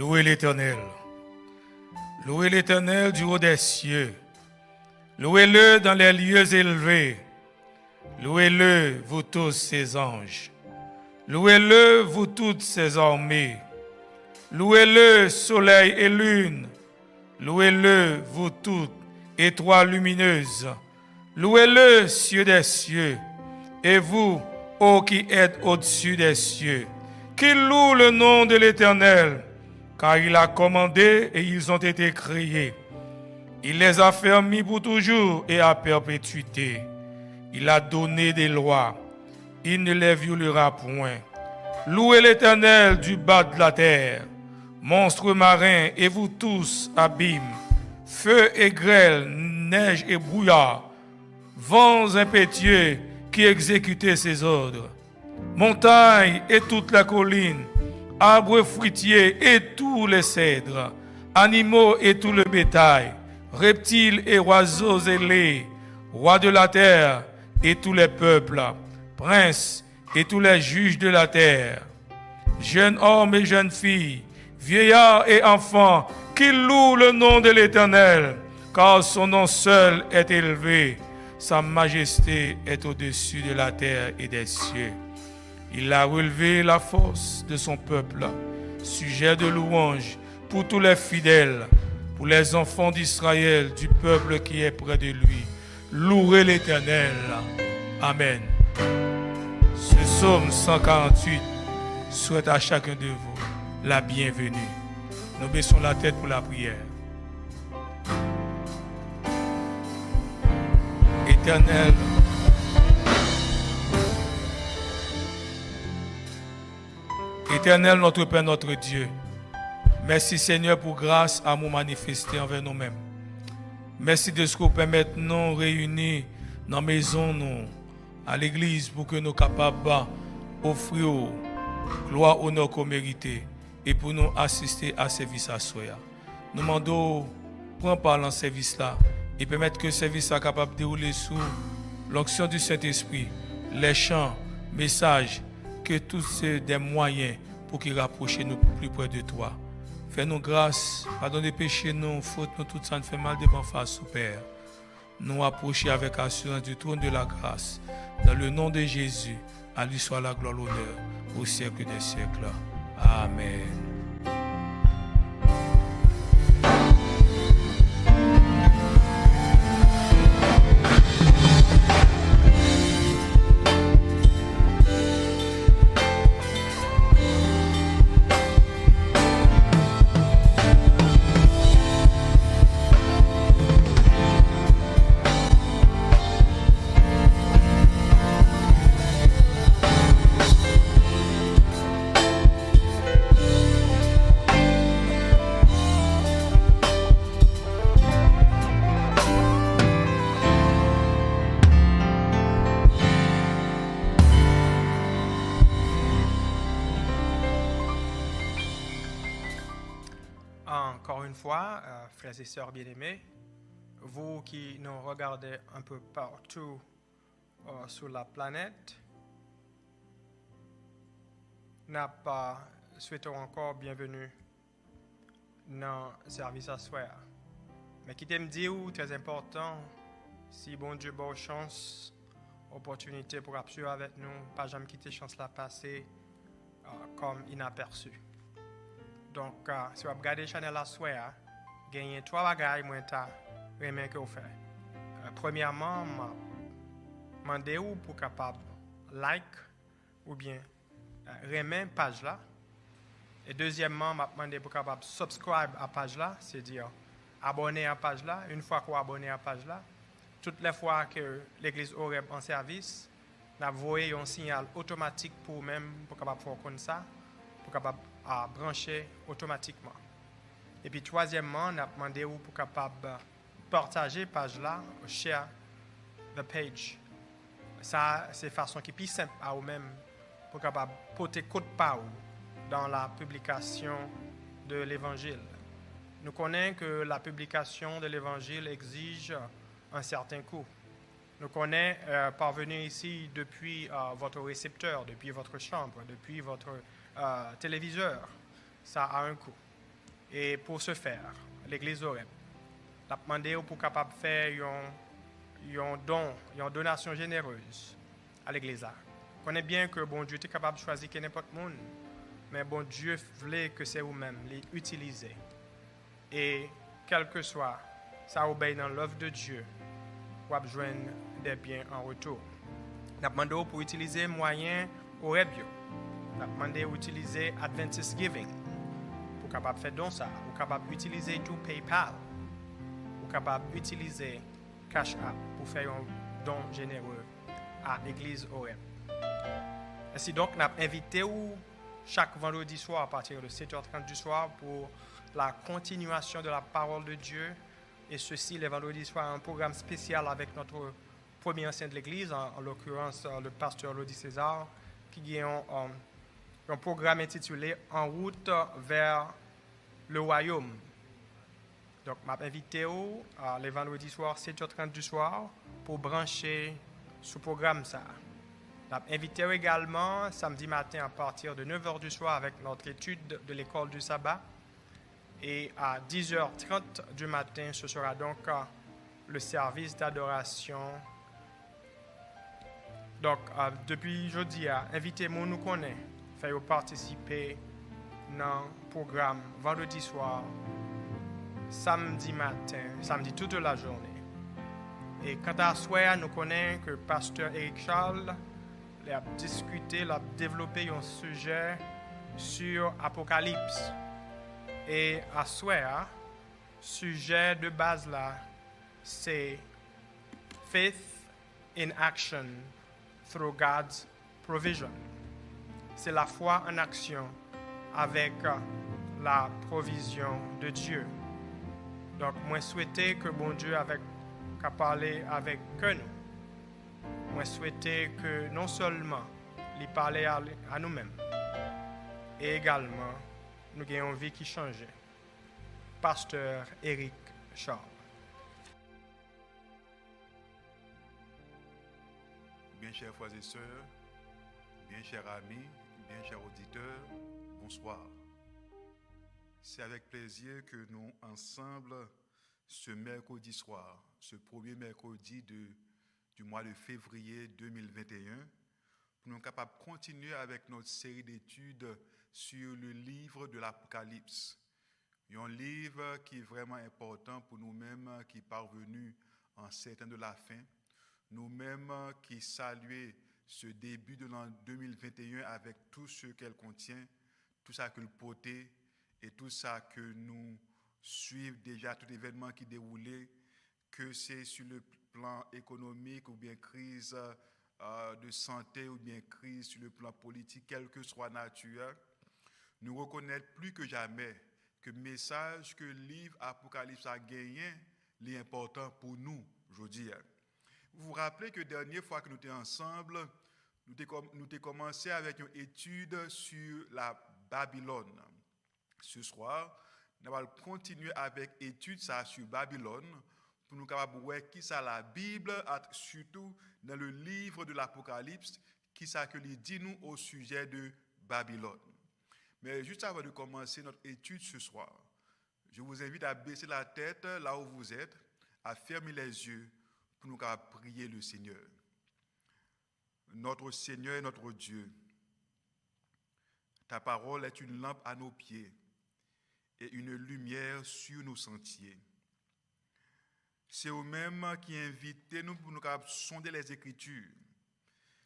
Louez l'Éternel. Louez l'Éternel du haut des cieux. Louez-le dans les lieux élevés. Louez-le, vous tous ses anges. Louez-le, vous toutes ses armées. Louez-le, soleil et lune. Louez-le, vous toutes étoiles lumineuses. Louez-le, cieux des cieux. Et vous, ô qui êtes au-dessus des cieux, qui louent le nom de l'Éternel, car il a commandé et ils ont été créés. Il les a fermis pour toujours et à perpétuité. Il a donné des lois. Il ne les violera point. Louez l'Éternel du bas de la terre. Monstres marins et vous tous, abîmes, feu et grêle, neige et brouillard, vents impétueux qui exécutez ses ordres. Montagnes et toutes les collines, arbres fruitiers et tous les cèdres, animaux et tout le bétail, reptiles et oiseaux ailés, rois de la terre et tous les peuples, princes et tous les juges de la terre, jeunes hommes et jeunes filles, vieillards et enfants, qui louent le nom de l'Éternel, car son nom seul est élevé, sa majesté est au-dessus de la terre et des cieux. Il a relevé la force de son peuple, sujet de louange pour tous les fidèles, pour les enfants d'Israël, du peuple qui est près de lui. Louez l'Éternel. Amen. Ce psaume 148 souhaite à chacun de vous la bienvenue. Nous baissons la tête pour la prière. Éternel, Éternel, notre Père, notre Dieu, merci Seigneur pour grâce, amour manifesté envers nous-mêmes. Merci de ce que vous permettez de nous réunir dans la maison, nous, à l'église, pour que nous soyons capables d'offrir gloire, honneur qu'on mérite et pour nous assister à ce service à soi. Nous demandons, prendre part dans ce service-là et permettre que le service soit capable de dérouler sous l'onction du Saint-Esprit, les chants, messages, que tous ces des moyens pour qu'ils rapprochent nous plus près de toi. Fais-nous grâce, pardonne les péchés, nous, fautes, nous, tout ça nous fait mal devant face au Père. Nous approcher avec assurance du trône de la grâce. Dans le nom de Jésus, à lui soit la gloire, l'honneur, au siècle des siècles. Amen. Encore une fois, frères et sœurs bien-aimés, vous qui nous regardez un peu partout sur la planète, souhaitons encore bienvenue dans le service à soi. Mais qui t'aime dire, très important, si bon Dieu bonne chance, opportunité pour absolument avec nous, pas jamais quitter chance la passer comme inaperçu. Donc, si vous regardez la chaîne à soir, gagnez 3 bagages que vous faites. Premièrement, je demande pour capable like ou bien remettre page là. Et deuxièmement, je demande pour capable subscribe à page là, c'est-à-dire abonner à page là. Une fois que vous abonnez à page là, toutes les fois que l'église aurait en service, vous voyez un signal automatique pour même pour capable faire comme ça, pour capable à brancher automatiquement. Et puis troisièmement, on a demandé pour capable partager page là, share the page. Ça, c'est façon qui est plus simple à vous-même pour capable porter coup de parole dans la publication de l'évangile. Nous connaissons que la publication de l'évangile exige un certain coût. Nous connaissons parvenir ici depuis votre récepteur, depuis votre chambre, depuis votre téléviseur. Ça a un coût. Et pour ce faire, l'Église Oreb a demandé pour capable faire un don, une donation généreuse à l'Église. On connaît bien que bon Dieu est capable de choisir n'importe monde, mais bon Dieu voulait que c'est vous-même l'utiliser. Et quel que soit, ça obéit dans l'œuvre de Dieu pour joindre des biens en retour. On a demandé pour utiliser moyen Oreb. On a demandé d'utiliser Adventist Giving pour capable faire don ça, ou capable d'utiliser tout PayPal, ou capable d'utiliser Cash App pour faire un don généreux à l'Église Oreb. Ainsi donc, on a invité chaque vendredi soir à partir de 7h30 du soir pour la continuation de la parole de Dieu. Et ceci, les vendredis soirs, un programme spécial avec notre premier ancien de l'Église, en l'occurrence le pasteur Lodi César, qui a un programme intitulé « En route vers le royaume ». Donc, je invité les vendredis soirs, 7h30 du soir, pour brancher ce programme. Je invité également samedi matin à partir de 9h du soir avec notre étude de l'école du sabbat. Et à 10h30 du matin, ce sera donc le service d'adoration. Donc, depuis jeudi, invitez-moi, nous connaît, faire participer dans le programme vendredi soir, samedi matin, samedi toute la journée. Et quant à soi, nous connaissons que pasteur Eric Charles a discuté, a développé un sujet sur Apocalypse. Et à soi, sujet de base là, c'est Faith in Action through God's Provision. C'est la foi en action avec la provision de Dieu. Donc, moi souhaitais que bon Dieu qu'a parlé avec nous. Moi souhaitais que non seulement il parlait à nous-mêmes, et également nous avons une vie qui changeait. Pasteur Eric Charles. Bien chers frères et sœurs, bien chers amis, bien chers auditeurs, bonsoir. C'est avec plaisir que nous, ensemble, ce mercredi soir, ce premier mercredi du mois de février 2021, pour nous capables de continuer avec notre série d'études sur le livre de l'Apocalypse. Un livre qui est vraiment important pour nous-mêmes qui parvenus en ces temps de la fin, nous-mêmes qui saluons ce début de l'an 2021 avec tout ce qu'elle contient, tout ça que le portait et tout ça que nous suivons déjà, tout événement qui déroulait, que c'est sur le plan économique ou bien crise de santé ou bien crise sur le plan politique, quelle que soit nature, nous reconnaissons plus que jamais que le message que le livre Apocalypse a gagné est important pour nous aujourd'hui. Vous vous rappelez que la dernière fois que nous étions ensemble, nous avons commencé avec une étude sur la Babylone. Ce soir, nous allons continuer avec l'étude sur Babylone pour nous capables de voir qui ça la Bible, surtout dans le livre de l'Apocalypse, qui ça que dit nous au sujet de Babylone. Mais juste avant de commencer notre étude ce soir, je vous invite à baisser la tête là où vous êtes, à fermer les yeux pour nous prier le Seigneur. Notre Seigneur et notre Dieu, ta parole est une lampe à nos pieds et une lumière sur nos sentiers. C'est vous-même qui invitez nous pour nous sonder les Écritures.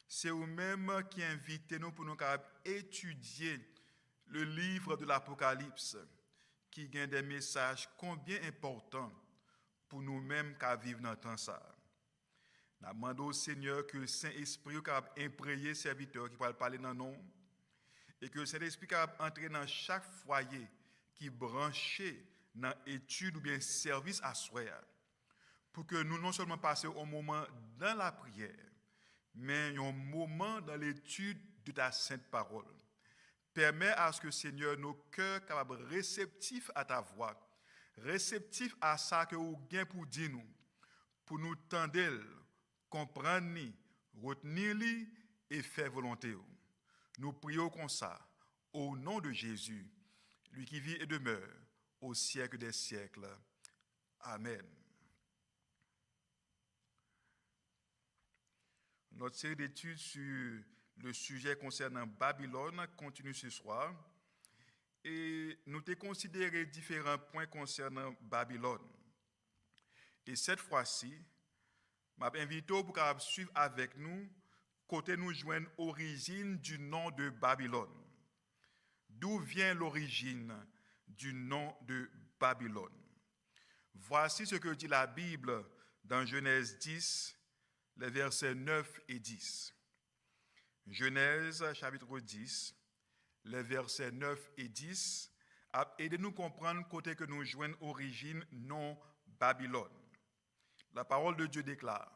C'est vous-même qui invitez nous pour nous étudier le livre de l'Apocalypse, qui gagne des messages combien importants pour nous-mêmes qui vivons dans temps ça. Nous demandons au Seigneur que le Saint-Esprit ait imprégné serviteur qui va parler dans nous, et que le Saint-Esprit ait entré dans chaque foyer qui branché dans l'étude ou bien service à soi, pour que nous non seulement passions un moment dans la prière, mais un moment dans l'étude de ta sainte parole. Permets à ce que, Seigneur, nos cœurs soient réceptifs à ta voix, réceptifs à ça que vous avez pour dire nous, pour nous tendre, comprendre, retenir et faire volonté. Nous prions comme ça, au nom de Jésus, lui qui vit et demeure, au siècle des siècles. Amen. Notre série d'études sur le sujet concernant Babylone continue ce soir. Et nous avons considéré différents points concernant Babylone. Et cette fois-ci, je m'invite pour suivre avec nous, côté nous joindre l'origine du nom de Babylone. D'où vient l'origine du nom de Babylone? Voici ce que dit la Bible dans Genèse 10, les versets 9 et 10. Genèse chapitre 10, les versets 9 et 10, aidez-nous à comprendre côté que nous joignons origine nom Babylone. La parole de Dieu déclare: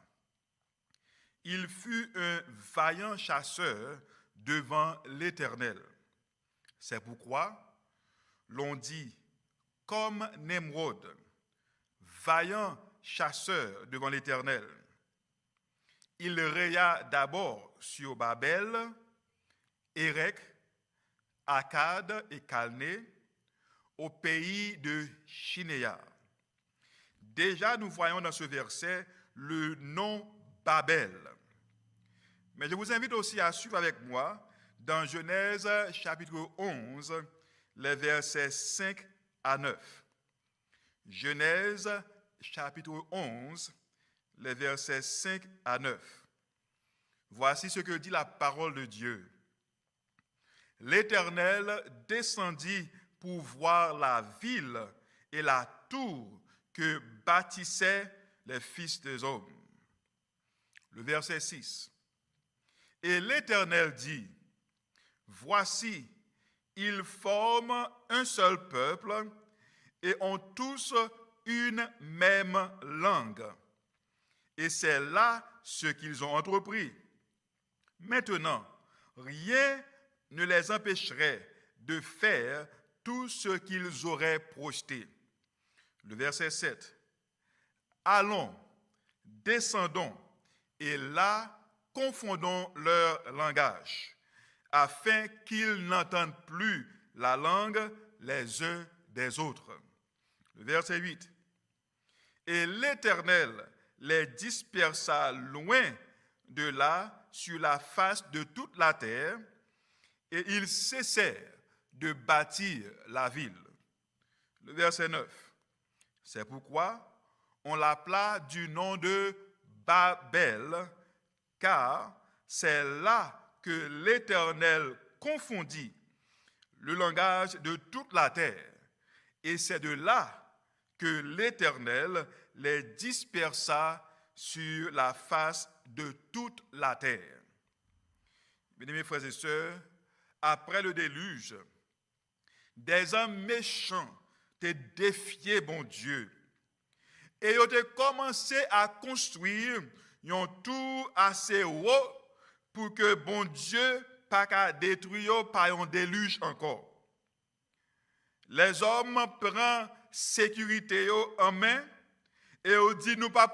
il fut un vaillant chasseur devant l'Éternel. C'est pourquoi l'on dit comme Nemrod, vaillant chasseur devant l'Éternel. Il raya d'abord sur Babel, Érec, Akkad et Calné, au pays de Shinéa. Déjà, nous voyons dans ce verset le nom Babel. Mais je vous invite aussi à suivre avec moi dans Genèse chapitre 11, les versets 5 à 9. Genèse chapitre 11, les versets 5 à 9. Voici ce que dit la parole de Dieu. L'Éternel descendit pour voir la ville et la tour que bâtissaient les fils des hommes. Le verset 6. Et l'Éternel dit, voici, ils forment un seul peuple et ont tous une même langue. Et c'est là ce qu'ils ont entrepris. Maintenant, rien ne les empêcherait de faire tout ce qu'ils auraient projeté. Le verset 7. Allons, descendons, et là, confondons leur langage, afin qu'ils n'entendent plus la langue les uns des autres. Le verset 8. Et l'Éternel les dispersa loin de là sur la face de toute la terre, et ils cessèrent de bâtir la ville. Le verset 9. C'est pourquoi on l'appela du nom de Babel, car c'est là que l'Éternel confondit le langage de toute la terre, et c'est de là que l'Éternel les dispersa sur la face de toute la terre. Mes frères et sœurs, après le déluge, des hommes méchants ont défié bon Dieu, et ils ont commencé à construire une tour assez haut pour que bon Dieu pas qu'à détruire par un déluge encore. Les hommes prennent sécurité en main et on dit nous pas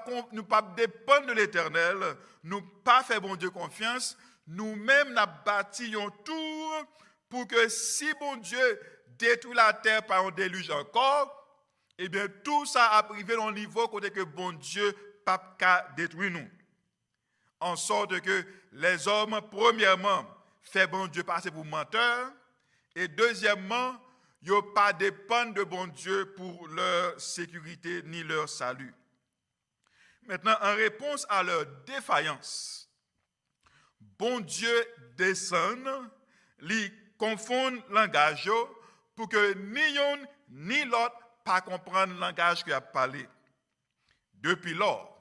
dépendre de l'Éternel, nous pas faire bon Dieu confiance, nous-mêmes n'a bâti une tour pour que si bon Dieu détruit la terre par un déluge encore, eh bien tout ça a privé au niveau côté que bon Dieu pas qu'à détruire nous. En sorte que les hommes, premièrement, fait bon Dieu passer pour menteur, et deuxièmement, ils ne pas dépendre de bon Dieu pour leur sécurité ni leur salut. Maintenant, en réponse à leur défaillance, bon Dieu descend, lui confond le langage pour que ni l'un ni l'autre pas comprendre le langage qu'il a parlé. Depuis lors,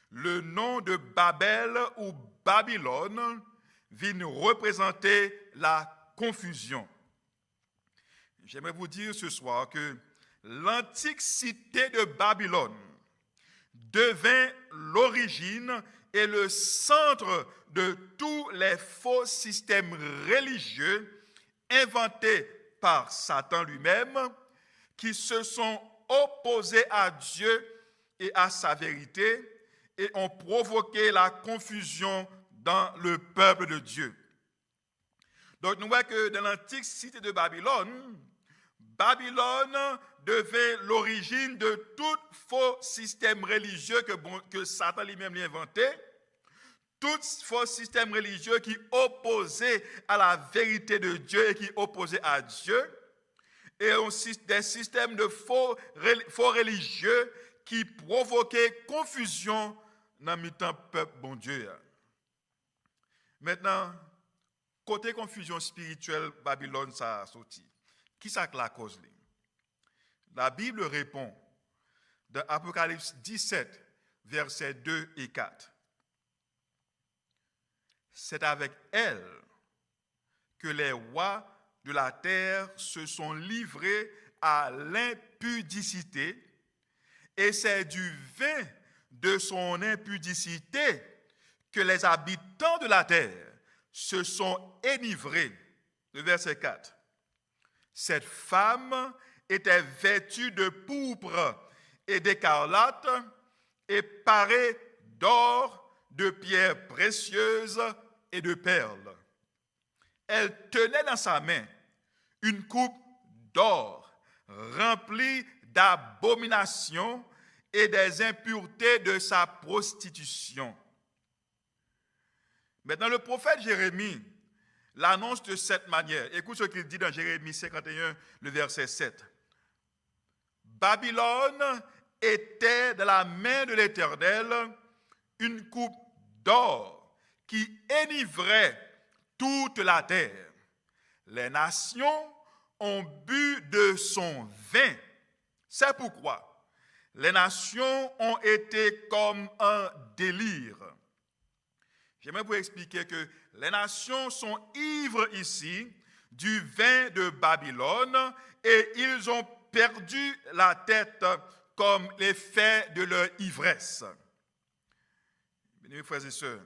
le nom de Babel ou Babylone vient représenter la confusion. J'aimerais vous dire ce soir que l'antique cité de Babylone devint l'origine et le centre de tous les faux systèmes religieux inventés par Satan lui-même, qui se sont opposés à Dieu et à sa vérité et ont provoqué la confusion dans le peuple de Dieu. Donc nous voyons que dans l'antique cité de Babylone, Babylone devint l'origine de tout faux système religieux que Satan lui-même lui inventait. Tout faux système religieux qui opposait à la vérité de Dieu et qui opposait à Dieu. Et des systèmes de faux religieux qui provoquaient confusion dans le peuple bon Dieu. Maintenant, côté confusion spirituelle, Babylone ça a sorti. Qui ça la cause? La Bible répond dans Apocalypse 17, versets 2 et 4. C'est avec elle que les rois de la terre se sont livrés à l'impudicité, et c'est du vin de son impudicité que les habitants de la terre se sont enivrés. Le verset 4. Cette femme était vêtue de pourpre et d'écarlate et parée d'or, de pierres précieuses et de perles. Elle tenait dans sa main une coupe d'or remplie d'abominations et des impuretés de sa prostitution. Maintenant, le prophète Jérémie l'annonce de cette manière. Écoute ce qu'il dit dans Jérémie 51, le verset 7. Babylone était dans la main de l'Éternel une coupe d'or qui enivrait toute la terre. Les nations ont bu de son vin. C'est pourquoi les nations ont été comme un délire. J'aimerais vous expliquer que les nations sont ivres ici du vin de Babylone et ils ont perdu la tête comme l'effet de leur ivresse. Mes frères et sœurs,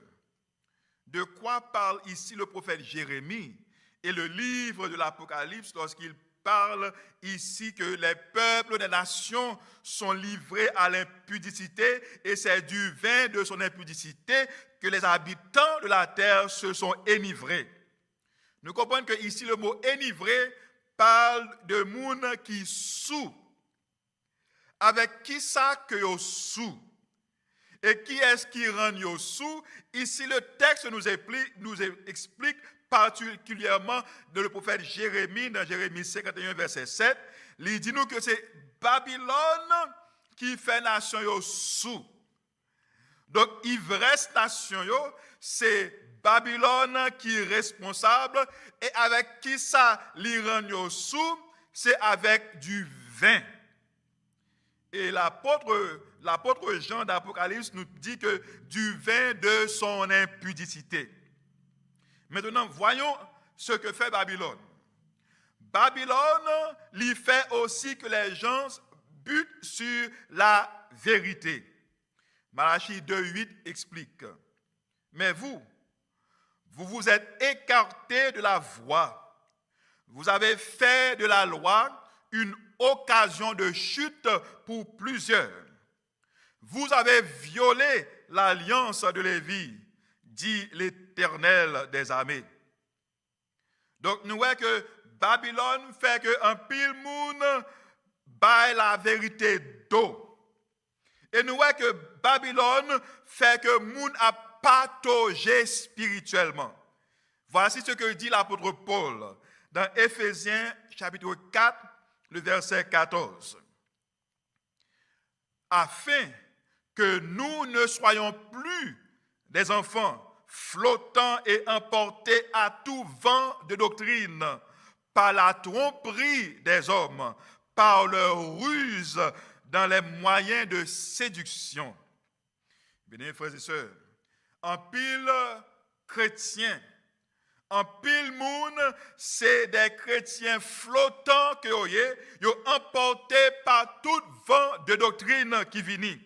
de quoi parle ici le prophète Jérémie et le livre de l'Apocalypse lorsqu'il parle ici que les peuples des nations sont livrés à l'impudicité et c'est du vin de son impudicité que les habitants de la terre se sont enivrés. Nous comprenons que ici le mot enivré parle de monde qui sous. Avec qui ça que yo sous? Et qui est-ce qui rend yo sous? Ici le texte nous explique particulièrement de le prophète Jérémie, dans Jérémie 51, verset 7, il dit nous que c'est Babylone qui fait nation yo sous. Donc, ivresse nation yo, c'est Babylone qui est responsable, et avec qui ça li rend yo sous, c'est avec du vin. Et l'apôtre Jean d'Apocalypse nous dit que du vin de son impudicité. Maintenant, voyons ce que fait Babylone. Babylone lui fait aussi que les gens butent sur la vérité. Malachie 2,8 explique. Mais vous vous êtes écartés de la voie. Vous avez fait de la loi une occasion de chute pour plusieurs. Vous avez violé l'alliance de Lévi, dit l'Éternel des armées. Donc, nous voyons que Babylone fait qu'un pile monde baille la vérité d'eau. Et nous voyons que Babylone fait que monde a pataugé spirituellement. Voici ce que dit l'apôtre Paul dans Éphésiens chapitre 4, le verset 14. Afin que nous ne soyons plus des enfants flottant et emportés à tout vent de doctrine par la tromperie des hommes, par leur ruse dans les moyens de séduction. Bien, frères et sœurs, en pile chrétien, en pile monde, c'est des chrétiens flottants que vous sont emportés par tout vent de doctrine qui vient.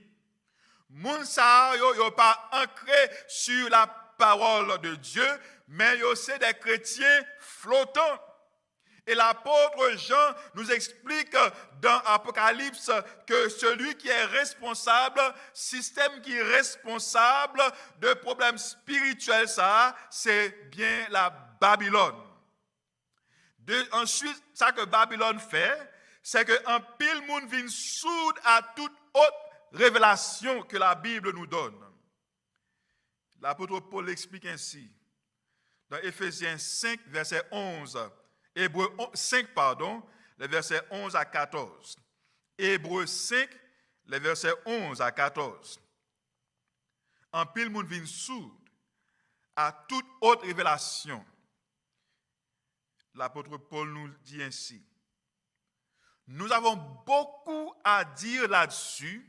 Moun sa yo pas ancré sur la parole de Dieu, mais yo c'est des chrétiens flottants. Et l'apôtre Jean nous explique dans Apocalypse que celui qui est responsable, système qui est responsable de problèmes spirituels, ça, c'est bien la Babylone. Ensuite, ça que Babylone fait, c'est que un pile monde vient soude à toute autre révélation que la Bible nous donne. L'apôtre Paul l'explique ainsi. Dans Éphésiens 5, verset 11, Hébreux 5, les versets 11 à 14. Hébreux 5, les versets 11 à 14. En pile monde vient soude à toute autre révélation. L'apôtre Paul nous dit ainsi. Nous avons beaucoup à dire là-dessus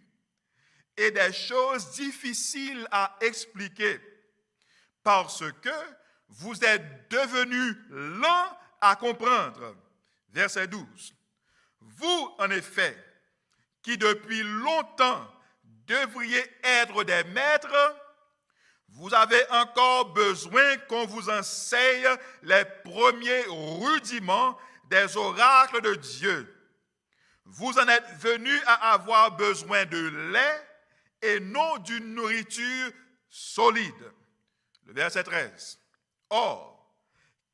et des choses difficiles à expliquer parce que vous êtes devenus lents à comprendre. Verset 12. Vous, en effet, qui depuis longtemps devriez être des maîtres, vous avez encore besoin qu'on vous enseigne les premiers rudiments des oracles de Dieu. Vous en êtes venus à avoir besoin de lait et non d'une nourriture solide. Le verset 13. Or,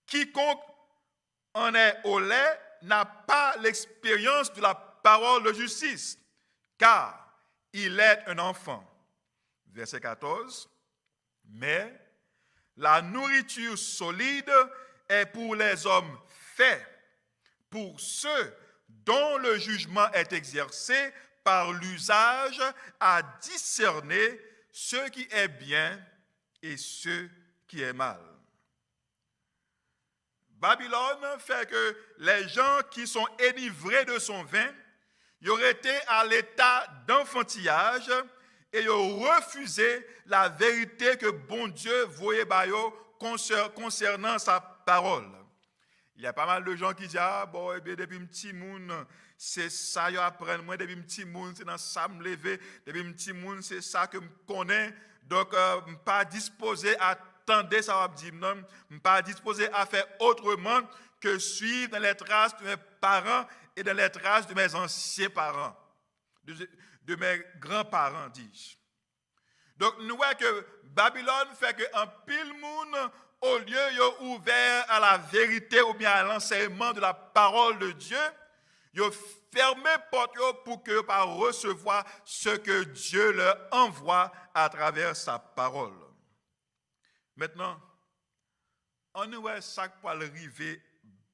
quiconque en est au lait n'a pas l'expérience de la parole de justice, car il est un enfant. Verset 14. Mais la nourriture solide est pour les hommes faits, pour ceux dont le jugement est exercé par l'usage à discerner ce qui est bien et ce qui est mal. Babylone fait que les gens qui sont enivrés de son vin, ils auraient été à l'état d'enfantillage et ils ont refusé la vérité que bon Dieu voyait concernant sa parole. Il y a pas mal de gens qui disent, ah bon, depuis un petit monde, c'est ça qu'ils apprennent. Moi, depuis un petit monde, c'est dans ça me lever. Depuis un petit monde, c'est ça que je connais. Donc, je ne suis pas disposé à attendre ça, va dire non. Je ne suis pas disposé à faire autrement que suivre dans les traces de mes parents et dans les traces de mes anciens parents, de mes grands-parents, dis-je. Donc, nous voyons que Babylone fait qu'un pile monde, au lieu de ouvert à la vérité ou bien à l'enseignement de la parole de Dieu, ils ont fermé porte pour que pas recevoir ce que Dieu leur envoie à travers sa parole. Maintenant, on nous voit ça pour arriver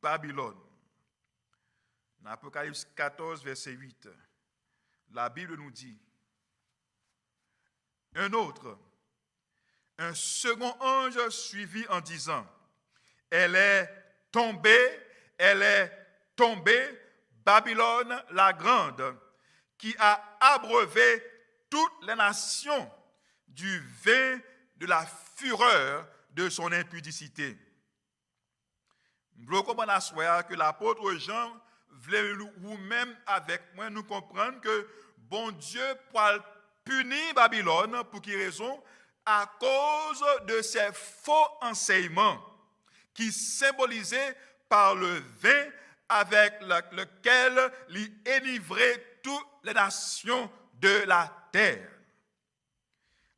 Babylone. Dans Apocalypse 14, verset 8, la Bible nous dit, un second ange suivit en disant, elle est tombée, Babylone la grande, qui a abreuvé toutes les nations du vin de la fureur de son impudicité. Nous comprenons que l'apôtre Jean voulait nous-mêmes avec moi nous comprendre que bon Dieu pour punir Babylone pour quelle raison? À cause de ces faux enseignements qui symbolisaient par le vin avec lequel il enivrait toutes les nations de la terre.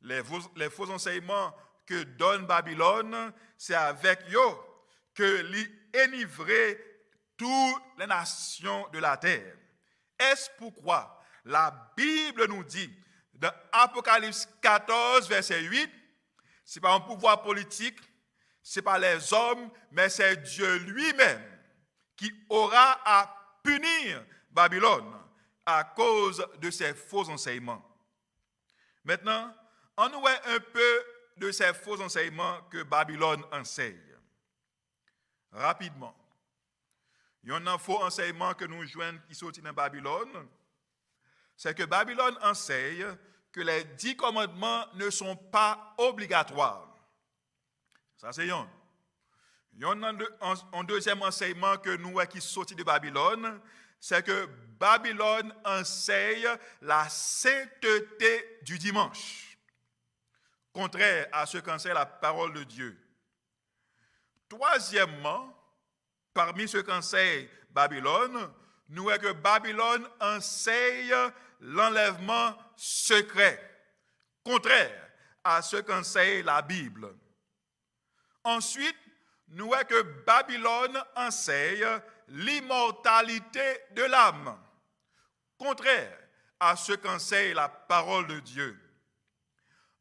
Les faux enseignements que donne Babylone, c'est avec eux que il enivrait toutes les nations de la terre. Est-ce pourquoi la Bible nous dit dans Apocalypse 14, verset 8, ce n'est pas un pouvoir politique, ce n'est pas les hommes, mais c'est Dieu lui-même qui aura à punir Babylone à cause de ses faux enseignements. Maintenant, on nous voit un peu de ces faux enseignements que Babylone enseigne. Rapidement. Il y a un faux enseignement que nous joignons qui sortit dans Babylone, c'est que Babylone enseigne que les 10 commandements ne sont pas obligatoires. Ça, c'est un. Il y a un deuxième enseignement que nous qui sortit de Babylone, c'est que Babylone enseigne la sainteté du dimanche, contraire à ce qu'enseigne la parole de Dieu. Troisièmement, parmi ce qu'enseigne Babylone, nous voyons que Babylone enseigne l'enlèvement secret, contraire à ce qu'enseigne la Bible. Ensuite, nous voyons que Babylone enseigne l'immortalité de l'âme, contraire à ce qu'enseigne la parole de Dieu.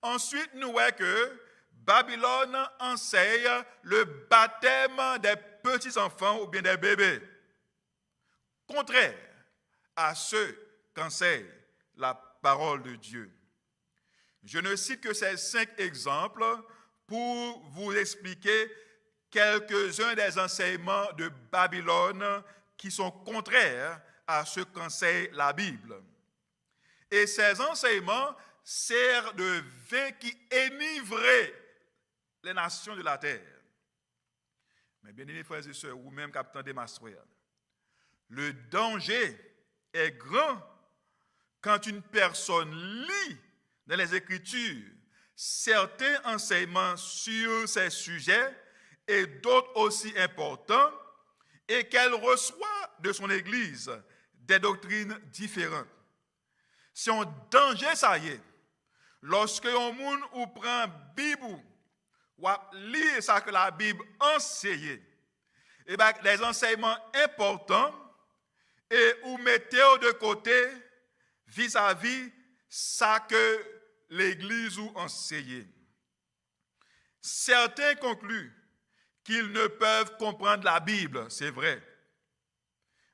Ensuite, nous voyons que Babylone enseigne le baptême des petits-enfants ou bien des bébés, contraire à ce qu'enseigne la parole de Dieu. Je ne cite que ces 5 exemples pour vous expliquer quelques-uns des enseignements de Babylone qui sont contraires à ce qu'enseigne la Bible. Et ces enseignements servent de vin qui enivrait les nations de la terre. Mais bien aimés frères et sœurs, ou même capitaine des Mastroya, le danger est grand quand une personne lit dans les Écritures certains enseignements sur ces sujets et d'autres aussi importants, et qu'elle reçoit de son Église des doctrines différentes. C'est un danger, ça y est. Lorsque un monde ou prend Bible ou lit ça que la Bible enseigne, et bien les enseignements importants et ou mettez de côté vis-à-vis ça que l'Église ou enseigne. Certains concluent qu'ils ne peuvent comprendre la Bible, c'est vrai.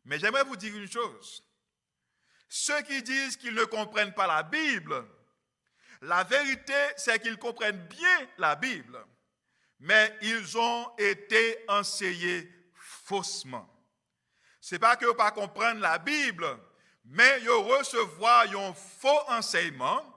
Mais j'aimerais vous dire une chose. Ceux qui disent qu'ils ne comprennent pas la Bible, la vérité, c'est qu'ils comprennent bien la Bible, mais ils ont été enseignés faussement. Ce n'est pas qu'ils ne pas comprendre la Bible, mais ils recevoir un faux enseignement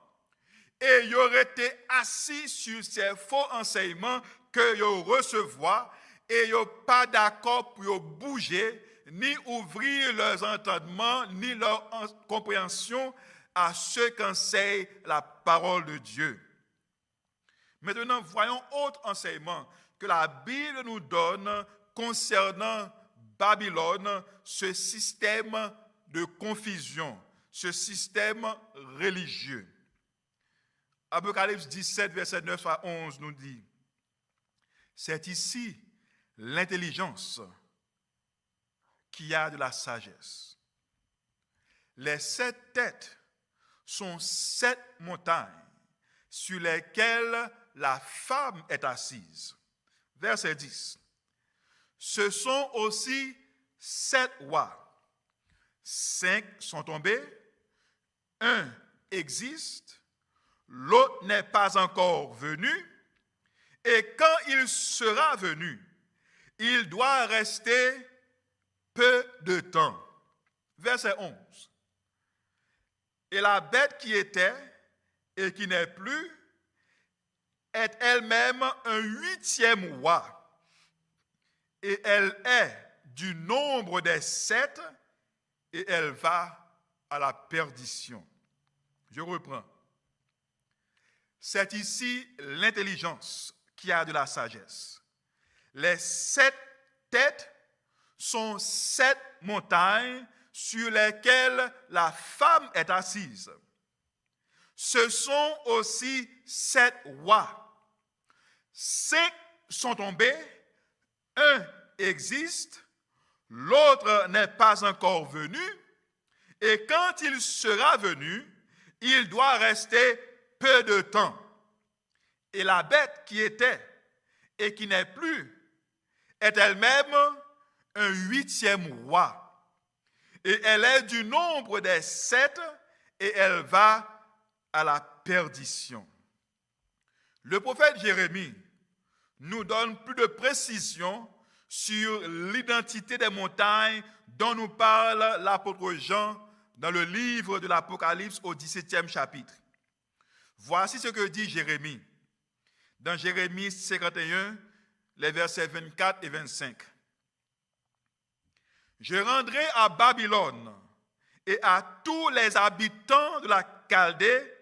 et ils auraient été assis sur ces faux enseignements que ils recevoir et ils n'ont pas d'accord pour bouger, ni ouvrir leurs entendements, ni leur compréhension à ce qu'enseigne la parole de Dieu. Maintenant, voyons autre enseignement que la Bible nous donne concernant Babylone, ce système de confusion, ce système religieux. Apocalypse 17, verset 9 à 11 nous dit, c'est ici l'intelligence qui a de la sagesse. Les 7 têtes sont 7 montagnes sur lesquelles la femme est assise. Verset 10. Ce sont aussi 7 rois. 5 sont tombés, 1 existe, l'autre n'est pas encore venu, et quand il sera venu, il doit rester peu de temps. Verset 11. Et la bête qui était et qui n'est plus est elle-même un 8e roi. Et elle est du nombre des 7 et elle va à la perdition. Je reprends. C'est ici l'intelligence qui a de la sagesse. Les 7 têtes sont 7 montagnes sur lesquelles la femme est assise. Ce sont aussi 7 rois. 5 sont tombés, 1 existe, l'autre n'est pas encore venu, et quand il sera venu, il doit rester peu de temps. Et la bête qui était et qui n'est plus est elle-même un 8e roi. Et elle est du nombre des 7 et elle va à la perdition. Le prophète Jérémie nous donne plus de précisions sur l'identité des montagnes dont nous parle l'apôtre Jean dans le livre de l'Apocalypse au 17e chapitre. Voici ce que dit Jérémie dans Jérémie 51, les versets 24 et 25. Je rendrai à Babylone et à tous les habitants de la Chaldée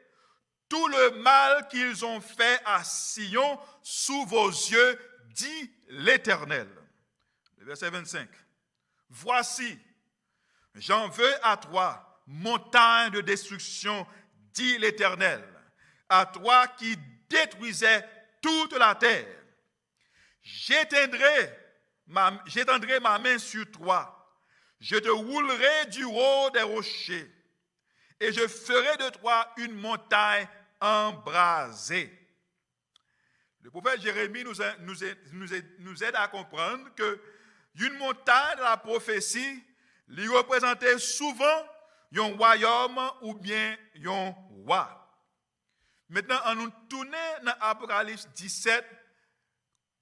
tout le mal qu'ils ont fait à Sion sous vos yeux, dit l'Éternel. Le verset 25. Voici, j'en veux à toi, montagne de destruction, dit l'Éternel, à toi qui détruisais toute la terre. J'étendrai ma main sur toi Je te roulerai du haut des rochers, et je ferai de toi une montagne embrasée. Le prophète Jérémie nous aide à comprendre que une montagne de la prophétie lui représentait souvent un royaume ou bien un roi. Maintenant, on nous tourne dans Apocalypse 17,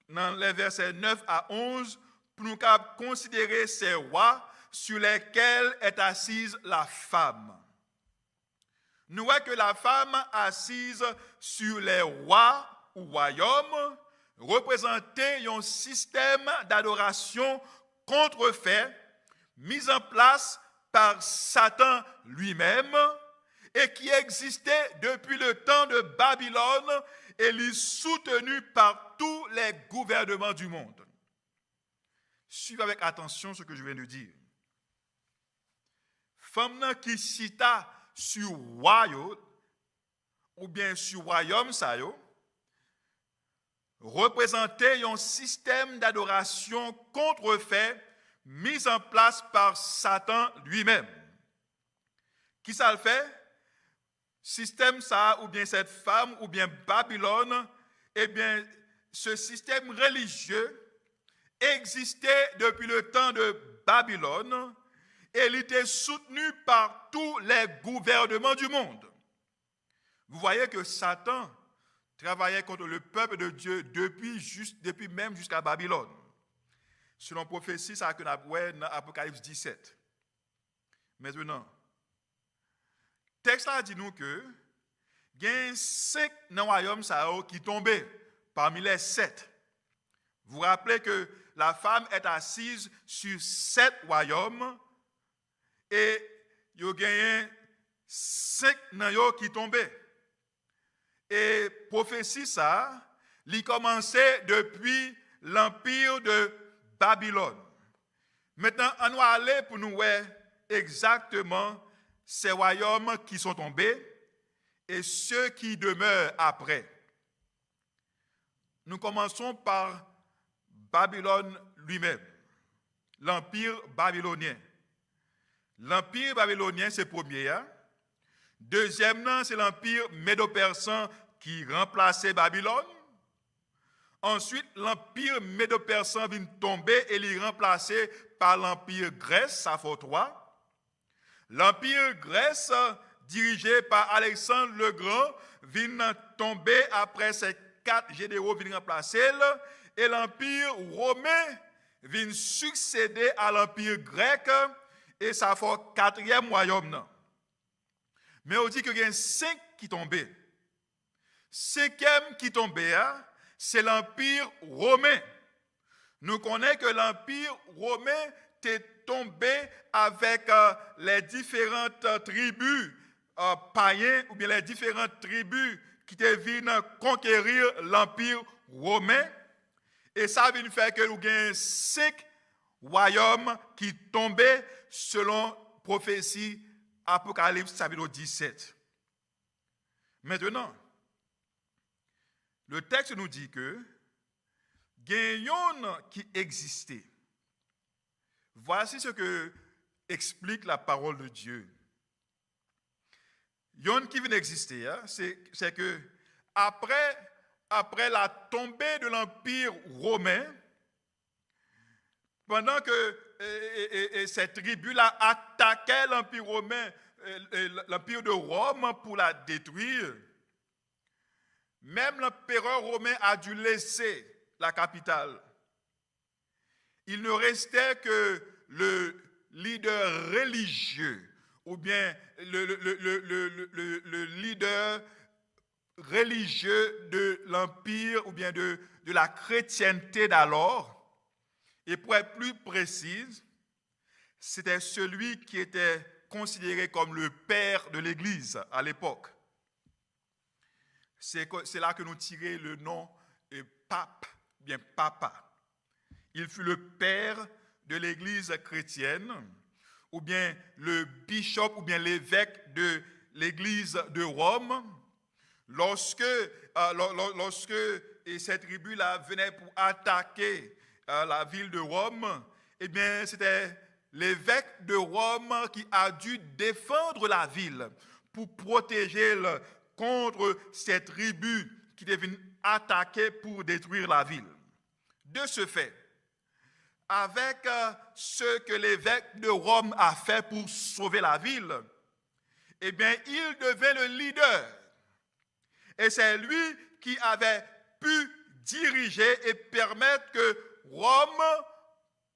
dans les versets 9 à 11, pour nous considérer ces rois sur lesquels est assise la femme. Nous voyons que la femme assise sur les rois ou royaumes représentait un système d'adoration contrefait mis en place par Satan lui-même et qui existait depuis le temps de Babylone et lui soutenu par tous les gouvernements du monde. Suivez avec attention ce que je viens de dire. Femme qui cita sur royaume ou bien sur royaume ça yo représentait un système d'adoration contrefait mis en place par Satan lui-même. Qui ça le fait? Système ça, ou bien cette femme, ou bien Babylone, eh bien, ce système religieux existait depuis le temps de Babylone et il était soutenu par tous les gouvernements du monde. Vous voyez que Satan travaillait contre le peuple de Dieu depuis même jusqu'à Babylone. Selon prophétie, ça que nous avons dans Apocalypse 17. Maintenant, le texte là dit nous que il y a 5 dans le royaume qui tombaient parmi les 7. Vous vous rappelez que la femme est assise sur 7 royaumes et il y a 5 dans eux qui tombaient. Et prophétie ça, il commençait depuis l'empire de Babylone. Maintenant, on va aller pour nous voir exactement ces royaumes qui sont tombés et ceux qui demeurent après. Nous commençons par Babylone lui-même, l'empire babylonien. L'empire babylonien, c'est le premier. Deuxièmement, c'est l'empire médo-persan qui remplaçait Babylone. Ensuite, l'empire médo-persan vient tomber et il est remplacé par l'empire Grèce, ça fait 3. L'empire Grèce, dirigé par Alexandre le Grand, vient tomber après ces 4 généraux viennent remplacer et l'empire romain vient succéder à l'empire grec et ça fait 4e royaume. Mais on dit qu'il y a 5 qui tombaient. 5e qui tombait, c'est l'empire romain. Nous connaissons que l'empire romain est tombé avec les différentes tribus païens ou bien les différentes tribus qui étaient venues conquérir l'empire romain. Et ça vient faire que nous avons 5 royaumes qui tombaient selon prophétie Apocalypse chapitre 17. Maintenant, le texte nous dit que Gayon qui existait. Voici ce que explique la parole de Dieu. Yon qui vient d'exister, c'est que après la tombée de l'Empire romain, pendant que cette tribu-là attaquait l'Empire romain, l'Empire de Rome pour la détruire, même l'empereur romain a dû laisser la capitale. Il ne restait que le leader religieux ou bien le leader religieux de l'empire ou bien de la chrétienté d'alors. Et pour être plus précise, c'était celui qui était considéré comme le père de l'Église à l'époque. C'est là que nous tirons le nom de pape, bien papa. Il fut le père de l'Église chrétienne, ou bien le bishop, ou bien l'évêque de l'Église de Rome. Lorsque cette tribu-là venait pour attaquer la ville de Rome, eh bien, c'était l'évêque de Rome qui a dû défendre la ville pour protéger contre ces tribus qui devaient attaquer pour détruire la ville. De ce fait, avec ce que l'évêque de Rome a fait pour sauver la ville, eh bien, il devint le leader. Et c'est lui qui avait pu diriger et permettre que Rome,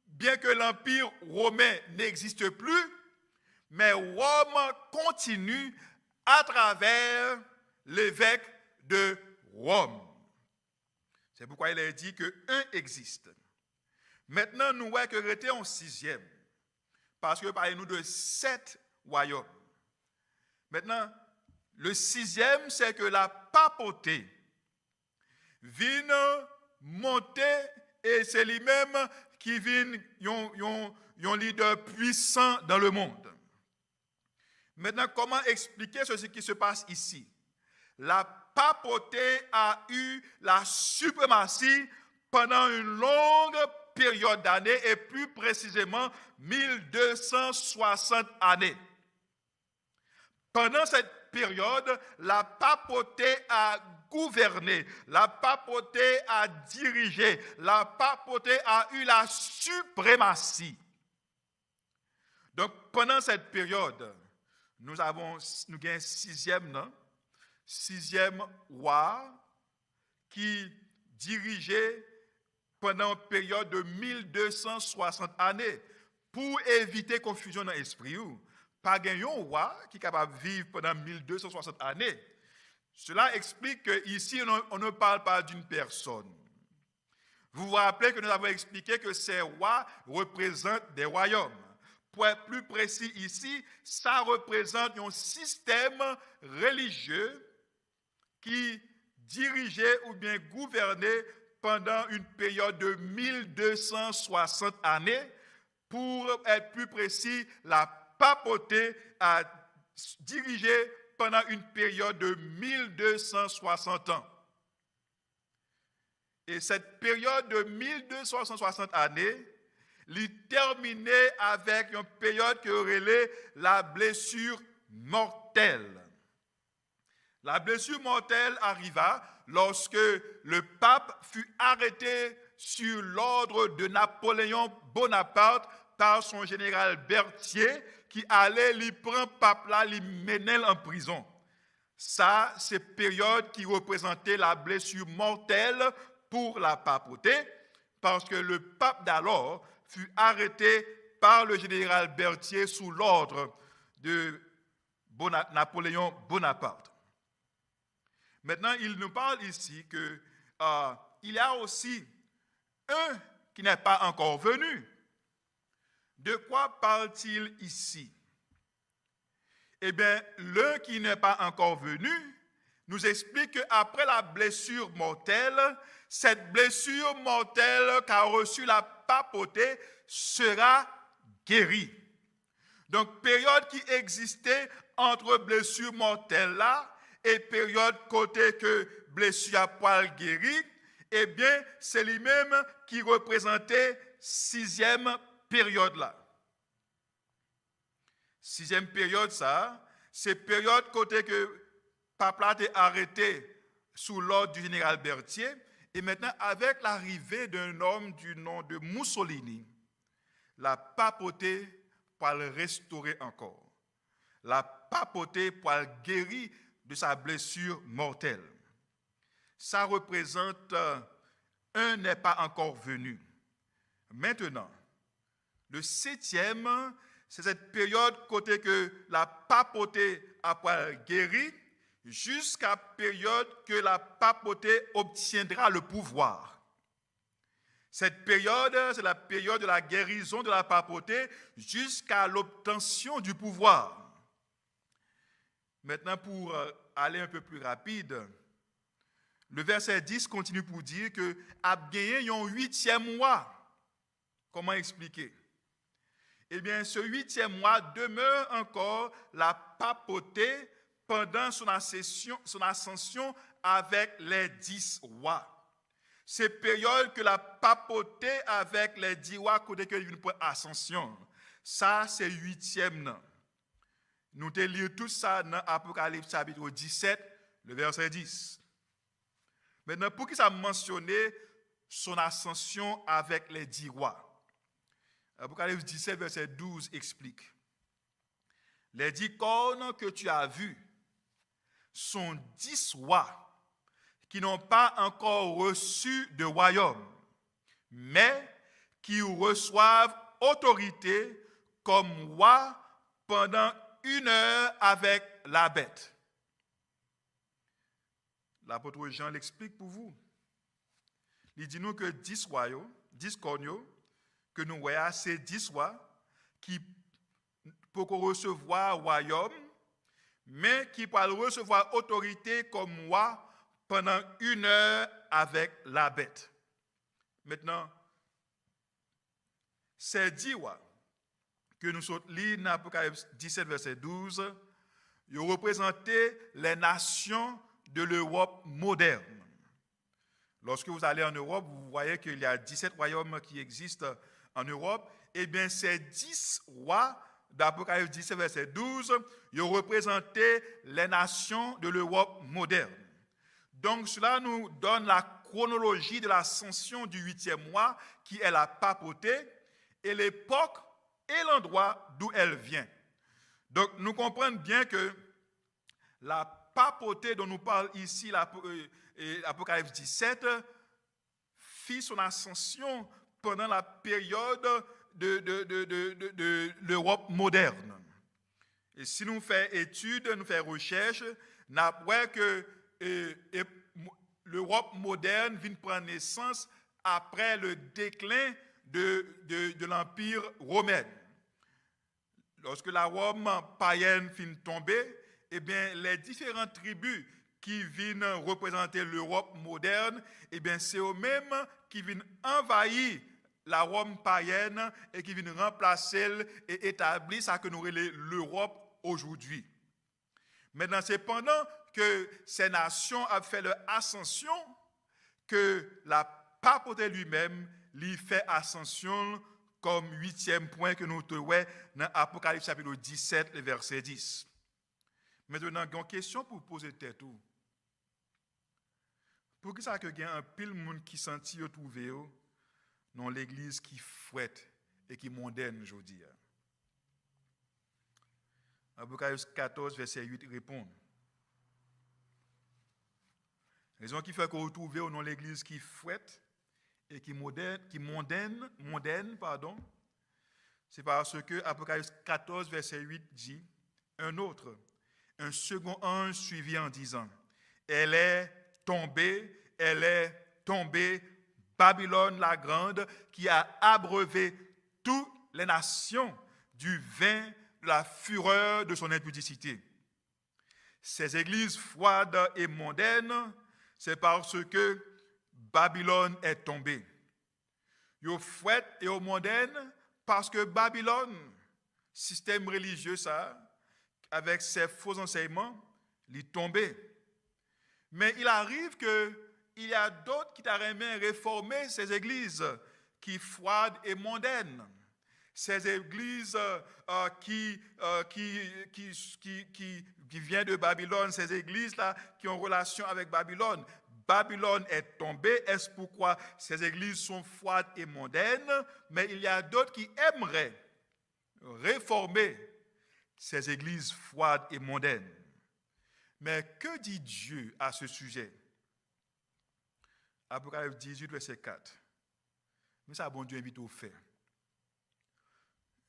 bien que l'Empire romain n'existe plus, mais Rome continue à travers l'évêque de Rome. C'est pourquoi il est dit qu'un existe. Maintenant, nous voyons que était en 6e, parce que parlez-nous de 7 royaumes. Maintenant, le 6e, c'est que la papauté vient monter et c'est lui-même qui vient un leader puissant dans le monde. Maintenant, comment expliquer ce qui se passe ici? La papauté a eu la suprématie pendant une longue période d'années et plus précisément 1260 années. Pendant cette période, la papauté a gouverné, la papauté a dirigé, la papauté a eu la suprématie. Donc pendant cette période, nous avons un 6e roi qui dirigeait pendant une période de 1260 années pour éviter confusion dans l'esprit. Pas un roi qui est capable de vivre pendant 1260 années. Cela explique qu'ici, on ne parle pas d'une personne. Vous vous rappelez que nous avons expliqué que ces rois représentent des royaumes. Pour être plus précis ici, ça représente un système religieux qui dirigeait ou bien gouvernait pendant une période de 1260 années. Pour être plus précis, la papauté a dirigé pendant une période de 1260 ans. Et cette période de 1260 années, il terminait avec une période qui relève la blessure mortelle. La blessure mortelle arriva lorsque le pape fut arrêté sur l'ordre de Napoléon Bonaparte par son général Berthier qui allait lui prendre pape là, lui mener en prison. Ça, c'est une période qui représentait la blessure mortelle pour la papauté parce que le pape d'alors fut arrêté par le général Berthier sous l'ordre de Napoléon Bonaparte. Maintenant, il nous parle ici qu'il y a aussi un qui n'est pas encore venu. De quoi parle-t-il ici? Eh bien, l'un qui n'est pas encore venu nous explique qu'après la blessure mortelle, cette blessure mortelle qu'a reçue la papauté sera guérie. Donc, période qui existait entre blessure mortelle là et période côté que blessure à poil guérie, eh bien, c'est lui-même qui représentait 6e période là. 6e période ça, c'est période côté que Pape est arrêté sous l'ordre du général Berthier et maintenant avec l'arrivée d'un homme du nom de Mussolini, la papauté pour le restaurer encore. La papauté pour le guérir de sa blessure mortelle. Ça représente un n'est pas encore venu. Maintenant, le 7e, c'est cette période côté que la papauté a guéri jusqu'à la période que la papauté obtiendra le pouvoir. Cette période, c'est la période de la guérison de la papauté jusqu'à l'obtention du pouvoir. Maintenant, pour aller un peu plus rapide, le verset 10 continue pour dire que a gagné un 8e mois. Comment expliquer? Eh bien, ce 8e mois demeure encore la papauté pendant son ascension avec les 10 rois. C'est période que la papauté avec les 10 rois côté que une ascension. Ça, c'est 8e. Nous te lire tout ça dans Apocalypse chapitre 17, le verset 10. Maintenant, pour qui ça mentionné son ascension avec les 10 rois? Apocalypse 17, verset 12 explique. Les 10 cornes que tu as vues sont 10 rois qui n'ont pas encore reçu de royaume, mais qui reçoivent autorité comme roi pendant 1 heure avec la bête. L'apôtre Jean l'explique pour vous. Il dit nous que 10 royaumes, 10 cornes, que nous voyons, c'est 10 rois qui peuvent recevoir royaume, mais qui peuvent recevoir autorité comme roi pendant 1 heure avec la bête. Maintenant, ces 10 rois que nous lisons dans Apocalypse 17, verset 12, ils représentaient les nations de l'Europe moderne. Lorsque vous allez en Europe, vous voyez qu'il y a 17 royaumes qui existent en Europe. Eh bien, ces 10 rois d'Apocalypse 17, verset 12, ils représentaient les nations de l'Europe moderne. Donc, cela nous donne la chronologie de l'ascension du 8e roi, qui est la papauté, et l'époque et l'endroit d'où elle vient. Donc, nous comprenons bien que la papauté dont nous parle ici, l'Apocalypse 17, fit son ascension pendant la période de l'Europe moderne. Et si nous faisons études, nous faisons recherche, nous avons que l'Europe moderne vient prendre naissance après le déclin de l'Empire romain. Lorsque la Rome païenne finit tomber, eh bien, les différentes tribus qui viennent représenter l'Europe moderne, eh bien, c'est eux-mêmes qui viennent envahir la Rome païenne et qui viennent remplacer et établir ce que nous appelons l'Europe aujourd'hui. Maintenant, c'est pendant que ces nations ont fait leur ascension que la papauté lui-même lui fait ascension comme 8e point que nous trouvons dans Apocalypse chapitre 17, le verset 10. Maintenant, j'ai une question pour poser tête. Pour qui ça que y a un pile monde qui sentit retrouver dans l'église qui fouette et qui mondaine aujourd'hui? Apocalypse 14, verset 8 répond. La raison qui fait qu'on retrouve dans l'église qui fouette et qui mondaine, c'est parce que Apocalypse 14, verset 8 dit, un second ange suivit en disant, elle est tombée, Babylone la grande, qui a abreuvé toutes les nations du vin de la fureur de son impudicité. Ces églises froides et mondaines, c'est parce que Babylone est tombée. Yo fouette et au mondaine parce que Babylone, système religieux ça, avec ses faux enseignements, il est tombé. Mais il arrive qu'il y a d'autres qui t'aimeraient réformer ces églises qui froides et mondaines. Ces églises qui viennent de Babylone, ces églises-là qui ont relation avec Babylone. Babylone est tombée, est-ce pourquoi ces églises sont froides et mondaines, mais il y a d'autres qui aimeraient réformer ces églises froides et mondaines. Mais que dit Dieu à ce sujet? Apocalypse 18, verset 4. Mais ça, bon Dieu invite au fait.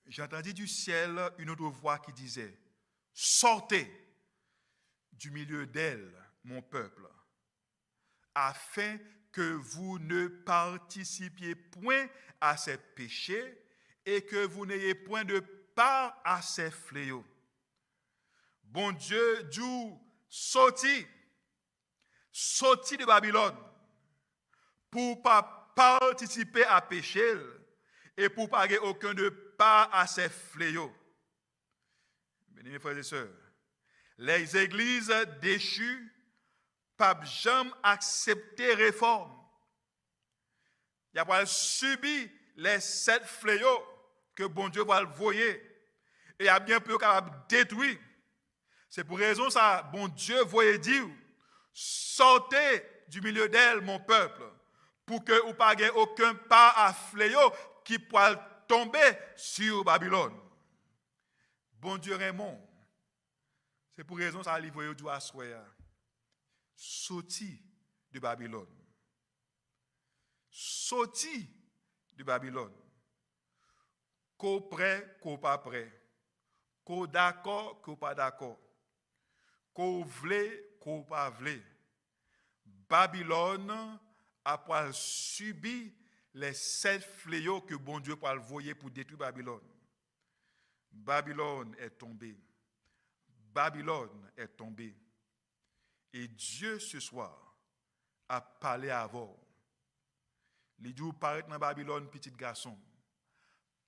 J'ai entendu du ciel une autre voix qui disait, « Sortez du milieu d'elle, mon peuple, afin que vous ne participiez point à ses péchés et que vous n'ayez point de part à ses fléaux. » Bon Dieu, Dieu sorti de Babylone pour ne pas participer à péché et pour ne pas avoir aucun de part à ses fléaux. Mes frères et sœurs, les églises déchues pas jamais accepter réforme. Il a pas subi les 7 fléaux que bon Dieu va le voyer. Et il y a bien peu capable de détruire. C'est pour raison ça, bon Dieu voyait dire, sortez du milieu d'elle, mon peuple, pour que vous n'ayez aucun pas à fléau qui pourra tomber sur Babylone. Bon Dieu Raymond, c'est pour raison ça, il voyait du assoya. Sorti de Babylone. Sorti de Babylone. Qu'au prêt, qu'au pas prêt. Qu'au d'accord, qu'au pas d'accord. Qu'au vle, qu'au pas vle. Babylone a pas subi les 7 fléaux que bon Dieu a envoyé pour détruire Babylone. Babylone est tombée. Babylone est tombée. Et Dieu ce soir a parlé à vous. Il dit, paraît dans Babylone, petit garçon.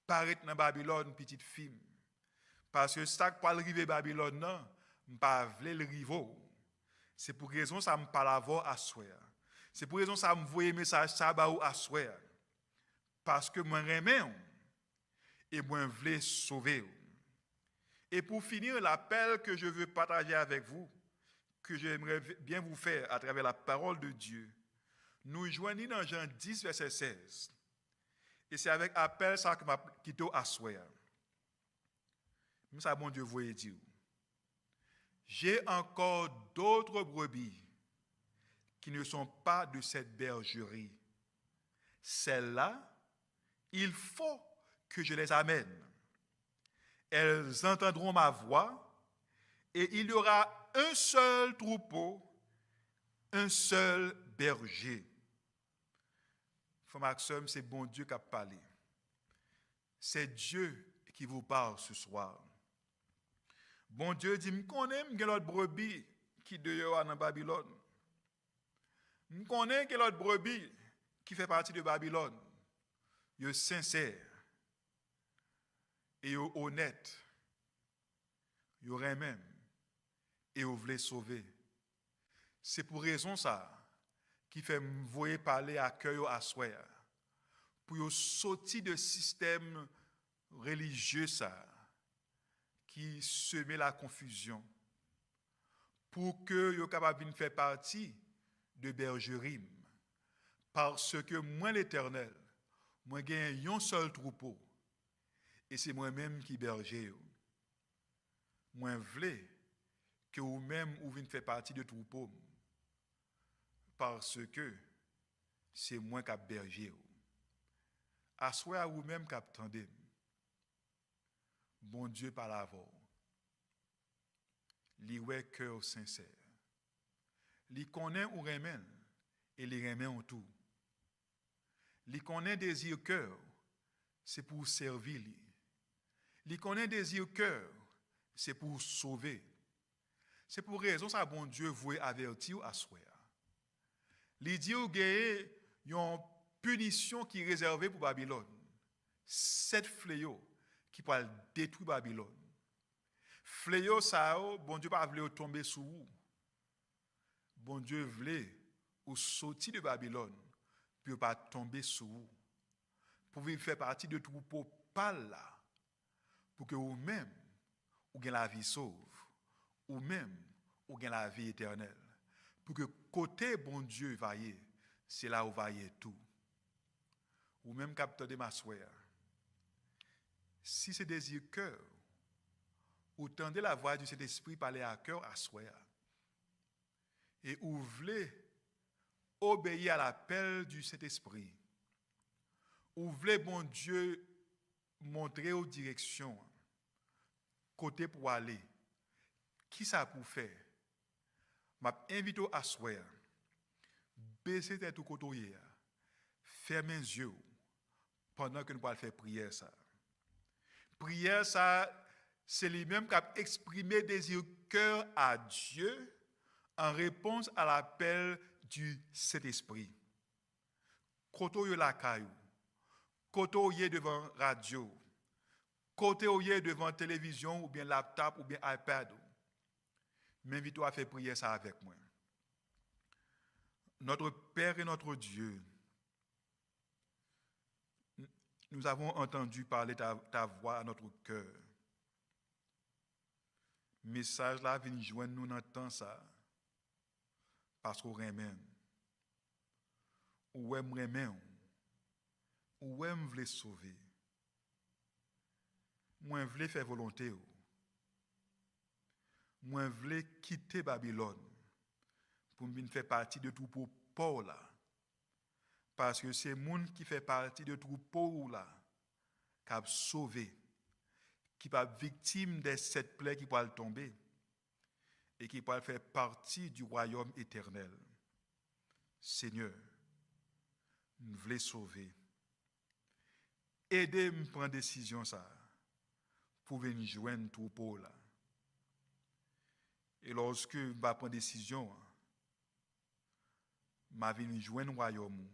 Paraît dans Babylone, petite fille. Parce que ça qui parle arriver Babylone, non, je pas voulu le river. C'est pour raison ça me parle à vous à soir. C'est pour raison ça me voyait message ça à soir. Parce que moi remets et moi voulais sauver. Et pour finir, l'appel que je veux partager avec vous, que j'aimerais bien vous faire à travers la parole de Dieu, nous joignons dans Jean 10, verset 16. Et c'est avec appel ça que m'a quitté à soir. Mais ça, bon Dieu, voyez dire. J'ai encore d'autres brebis qui ne sont pas de cette bergerie. Celles-là, il faut que je les amène. Elles entendront ma voix et il y aura un seul troupeau, un seul berger. Frère Maxime, c'est bon Dieu qui a parlé. C'est Dieu qui vous parle ce soir. Bon Dieu dit, je connais l'autre brebis qui dehors dans Babylone. Je connais l'autre brebis qui fait partie de Babylone. Il est sincère. Et il est honnête. Il est même. Et il veut sauver. C'est pour raison ça qui fait me voyer parler à cœur à soir. Pour sortir de système religieux ça qui semait la confusion. Pour que vous capable de faire partie de bergerie. Parce que moi l'Éternel, moi j'ai un seul troupeau. Et c'est moi-même qui berger. Moi voulais que vous-même vous venez faire partie de troupeau. Parce que c'est moi qui berger. Assoyez à vous-même qui attendez. Bon Dieu par la voix. Li ouais cœur sincère. Li connaît ou remen et li remen en tout. Li connaît désir cœur, c'est pour servir li. Li connaît désir cœur, c'est pour sauver. C'est pour raison ça bon Dieu voulait avertir à soi. Li dit ou gagne une punition qui est réservée pour Babylone. 7 fléaux qui pourraient détruire Babylone. Fléau ça, bon Dieu pas voulu tomber sous vous. Bon Dieu voulait ou sortir de Babylone pour pas tomber sous vous. Pour faire partie de troupeau pas là. Pour que vous-même ou gagnez la vie sauve. Ou même ou gagnez la vie éternelle. Pour que côté bon Dieu vaille, c'est là où vaille tout. Ou même capteur de ma soeur. Si c'est désir cœur, ou tendez la voix du Saint-Esprit parler à cœur à soi. Et ou voulez obéir à l'appel du Saint-Esprit. Ou voulez, bon Dieu, montrer aux directions, côté pour aller. Qui ça pour faire? M'a invité à soi. Baisser tête au côté. Fermez les yeux pendant que nous allons faire prière ça. Prière ça, c'est lui-même qui a exprimé désir cœur à Dieu en réponse à l'appel du Saint-Esprit. Côté où la caillou, côté où devant radio, côté où devant télévision ou bien laptop ou bien iPad. M'invite à faire prière ça avec moi. Notre Père et notre Dieu, nous avons entendu parler ta voix à notre cœur. Message là vient joindre nous dans le temps ça. Parce qu'on remet. Ou aime remet. Ou aime voulait sauver. Moi voulais faire volonté. Moi voulais quitter Babylone pour me faire partie de tout pour Paul là. Parce que c'est monde qui fait partie de tout pour là qui a sauvé, qui pas victime des 7 plaies qui pourraient tomber et qui pourraient faire partie du royaume éternel. Seigneur, nous voulons sauver. Aidez-moi à prendre décision ça pour venir joindre tout pour là. Et lorsque je prends décision, je vais joindre le royaume,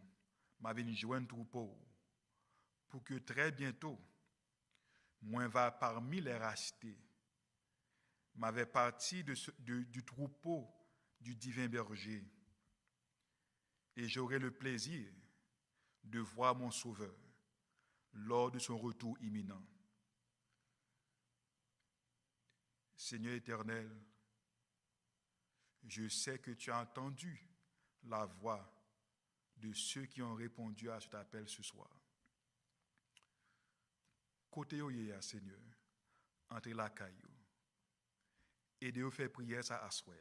je vais joindre troupeau, pour que très bientôt, moi va parmi les rachetés, je vais partir du troupeau du divin berger, et j'aurai le plaisir de voir mon Sauveur lors de son retour imminent. Seigneur éternel, je sais que tu as entendu la voix de ceux qui ont répondu à cet appel ce soir. Côté oye, Seigneur, entre la caillou, aidez-vous à faire prière ça à soi,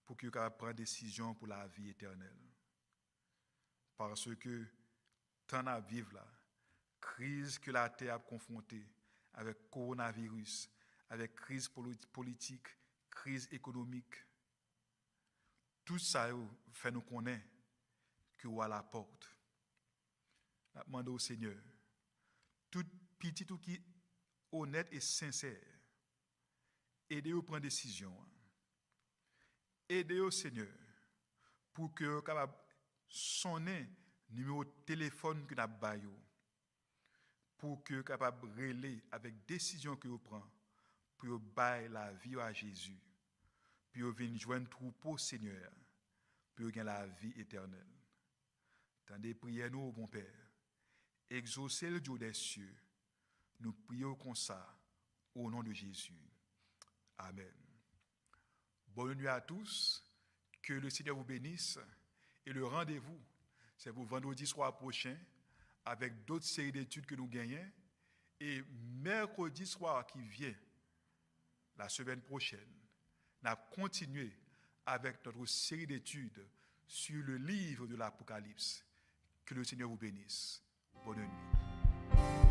pour que vous preniez décision pour la vie éternelle. Parce que, tant à vivre là, crise que la terre a confrontée avec coronavirus, avec crise politique, crise économique, tout ça fait nous connaître que vous à la porte. Je demande au Seigneur, tout petit ou qui honnête et sincère, aidez-vous à prendre décision. Aidez-vous, Seigneur, pour que vous capable sonner numéro de téléphone que nous avons, pour que vous capable relayer avec décision que vous prenez, pour bailler la vie à Jésus, pour venir joindre troupeau Seigneur, pour gagner la vie éternelle. Tendez prières nous, bon Père, exaucez le Dieu des cieux. Nous prions comme ça, au nom de Jésus. Amen. Bonne nuit à tous, que le Seigneur vous bénisse, et le rendez-vous, c'est pour vendredi soir prochain, avec d'autres séries d'études que nous gagnons, et mercredi soir qui vient, la semaine prochaine, nous allons continuer avec notre série d'études sur le livre de l'Apocalypse. Que le Seigneur vous bénisse. Bonne nuit.